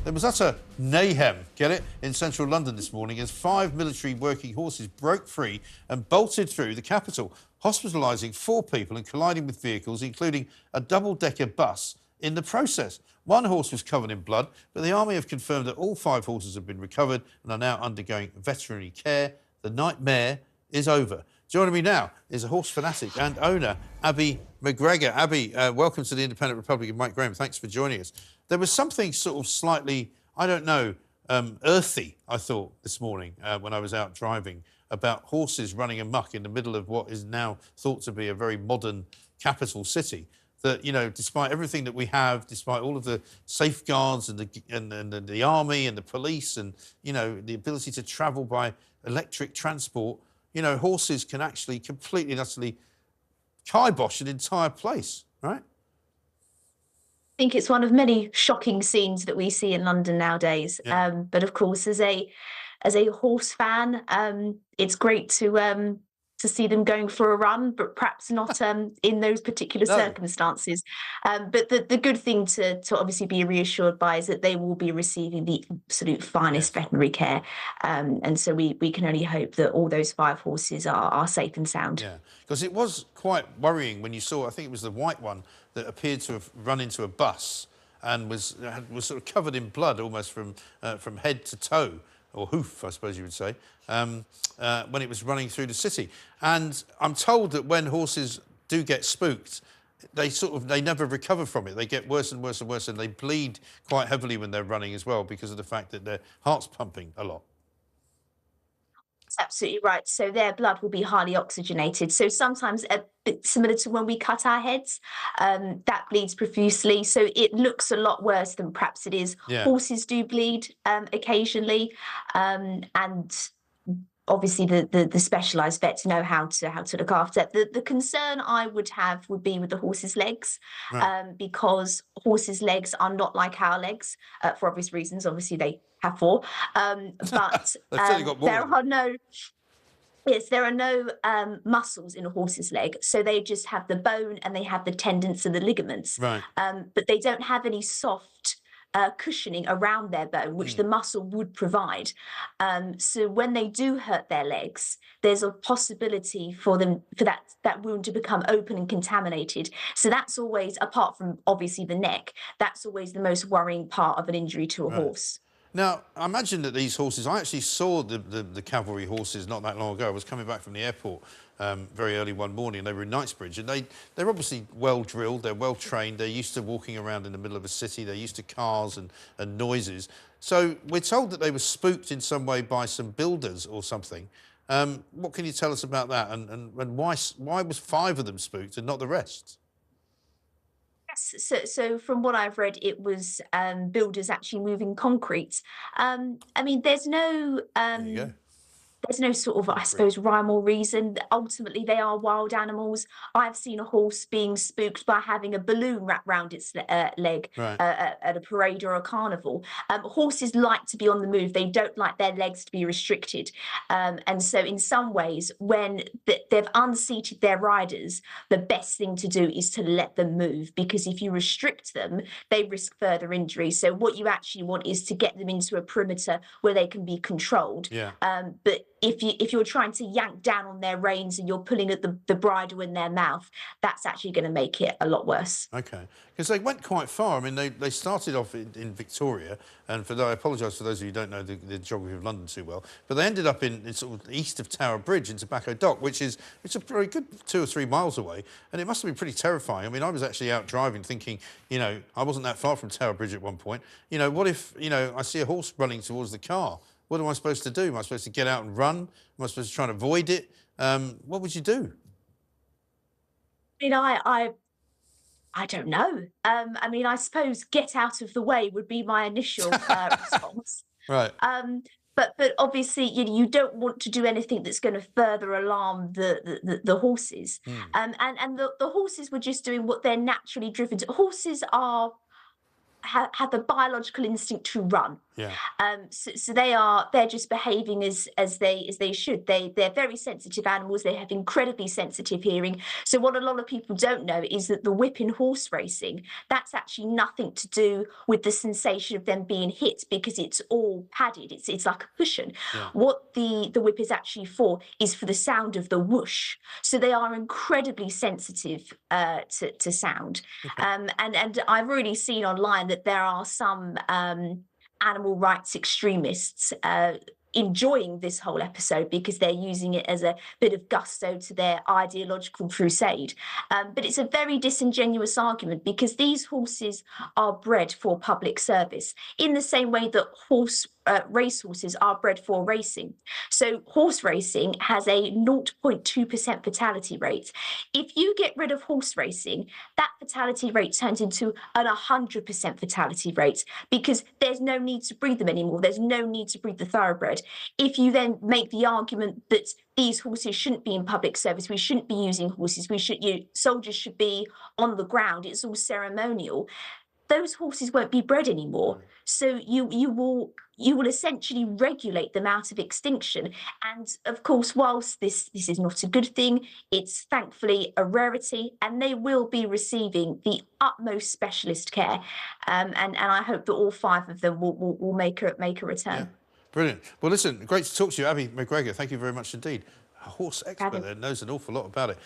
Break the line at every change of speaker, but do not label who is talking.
There was utter mayhem, get it, in central London this morning as 5 military working horses broke free and bolted through the capital, hospitalising 4 people and colliding with vehicles, including a double-decker bus, in the process. One horse was covered in blood, but the army have confirmed that all 5 horses have been recovered and are now undergoing veterinary care. The nightmare is over. Joining me now is a horse fanatic and owner, Abbie McGregor. Abbie, welcome to the Independent Republic of Mike Graham. Thanks for joining us. There was something sort of slightly, I don't know, earthy, I thought, this morning when I was out driving, about horses running amok in the middle of what is now thought to be a very modern capital city. That, you know, despite everything that we have, despite all of the safeguards and the army and the police and, you know, the ability to travel by electric transport, you know, horses can actually completely and utterly kibosh an entire place, right?
I think it's one of many shocking scenes that we see in London nowadays.
Yeah.
But of course, as a horse fan, it's great to see them going for a run, but perhaps not in those particular circumstances. But the good thing to obviously be reassured by is that they will be receiving the absolute finest veterinary care. And so we can only hope that all those 5 horses are safe and sound.
Yeah, because it was quite worrying when you saw, I think it was the white one that appeared to have run into a bus and was sort of covered in blood almost from head to toe, or hoof, I suppose you would say, when it was running through the city. And I'm told that when horses do get spooked, they never recover from it. They get worse and worse and worse, and they bleed quite heavily when they're running as well because of the fact that their heart's pumping a lot.
That's absolutely right. So their blood will be highly oxygenated. So sometimes a bit similar to when we cut our heads, that bleeds profusely. So it looks a lot worse than perhaps it is.
Yeah.
Horses do bleed occasionally, and obviously the specialised vets know how to look after it. The concern I would have would be with the horse's legs,
Right.
because horses' legs are not like our legs, for obvious reasons. Obviously, they have 4, but
They've certainly got more
there are no muscles in a horse's leg, so they just have the bone and they have the tendons and the ligaments.
Right.
But they don't have any soft cushioning around their bone, which the muscle would provide. So when they do hurt their legs, there's a possibility for that wound to become open and contaminated. So that's always, apart from obviously the neck, that's always the most worrying part of an injury to a horse.
Now, I imagine that these horses, I actually saw the cavalry horses not that long ago. I was coming back from the airport very early one morning, and they were in Knightsbridge, and they're obviously well drilled, they're well trained, they're used to walking around in the middle of a city, they're used to cars and noises. So we're told that they were spooked in some way by some builders or something. What can you tell us about that, and why was 5 of them spooked and not the rest?
So from what I've read, it was builders actually moving concrete. I mean, there's no
There you go.
there's no sort of, I suppose, rhyme or reason. Ultimately, they are wild animals. I've seen a horse being spooked by having a balloon wrapped round its leg
Right.
at a parade or a carnival. Horses like to be on the move. They don't like their legs to be restricted. And so in some ways, when they've unseated their riders, the best thing to do is to let them move, because if you restrict them, they risk further injury. So what you actually want is to get them into a perimeter where they can be controlled.
Yeah.
But if you're trying to yank down on their reins and you're pulling at the bridle in their mouth, that's actually going to make it a lot worse.
Okay, because they went quite far. I mean, they started off in Victoria, and I apologise for those of you who don't know the geography of London too well, but they ended up in sort of east of Tower Bridge in Tobacco Dock, which is a very good 2 or 3 miles away, and it must have been pretty terrifying. I mean, I was actually out driving thinking, you know, I wasn't that far from Tower Bridge at one point. You know, what if, you know, I see a horse running towards the car? What am I supposed to do? Am I supposed to get out and run? Am I supposed to try and avoid it? What would you do?
I mean, I don't know. I mean, I suppose get out of the way would be my initial response.
Right.
But obviously, you don't want to do anything that's going to further alarm the horses. And the horses were just doing what they're naturally driven to. Horses are have the biological instinct to run.
Yeah.
So they're just behaving as they should. They're very sensitive animals. They have incredibly sensitive hearing. So what a lot of people don't know is that the whip in horse racing, that's actually nothing to do with the sensation of them being hit, because it's all padded. It's like a cushion.
Yeah.
What the whip is actually for is for the sound of the whoosh. So they are incredibly sensitive to sound.
Okay.
And I've really seen online that there are some animal rights extremists enjoying this whole episode because they're using it as a bit of gusto to their ideological crusade. But it's a very disingenuous argument, because these horses are bred for public service in the same way that racehorses are bred for racing. So horse racing has a 0.2% fatality rate. If you get rid of horse racing, that fatality rate turns into an 100% fatality rate, because there's no need to breed them anymore. There's no need to breed the thoroughbred. If you then make the argument that these horses shouldn't be in public service, we shouldn't be using horses, soldiers should be on the ground, it's all ceremonial, those horses won't be bred anymore. So you will essentially regulate them out of extinction. And of course, whilst this is not a good thing, it's thankfully a rarity, and they will be receiving the utmost specialist care. And I hope that all 5 of them will make a return.
Yeah. Brilliant. Well, listen, great to talk to you, Abbie McGregor. Thank you very much indeed. A horse expert there, knows an awful lot about it.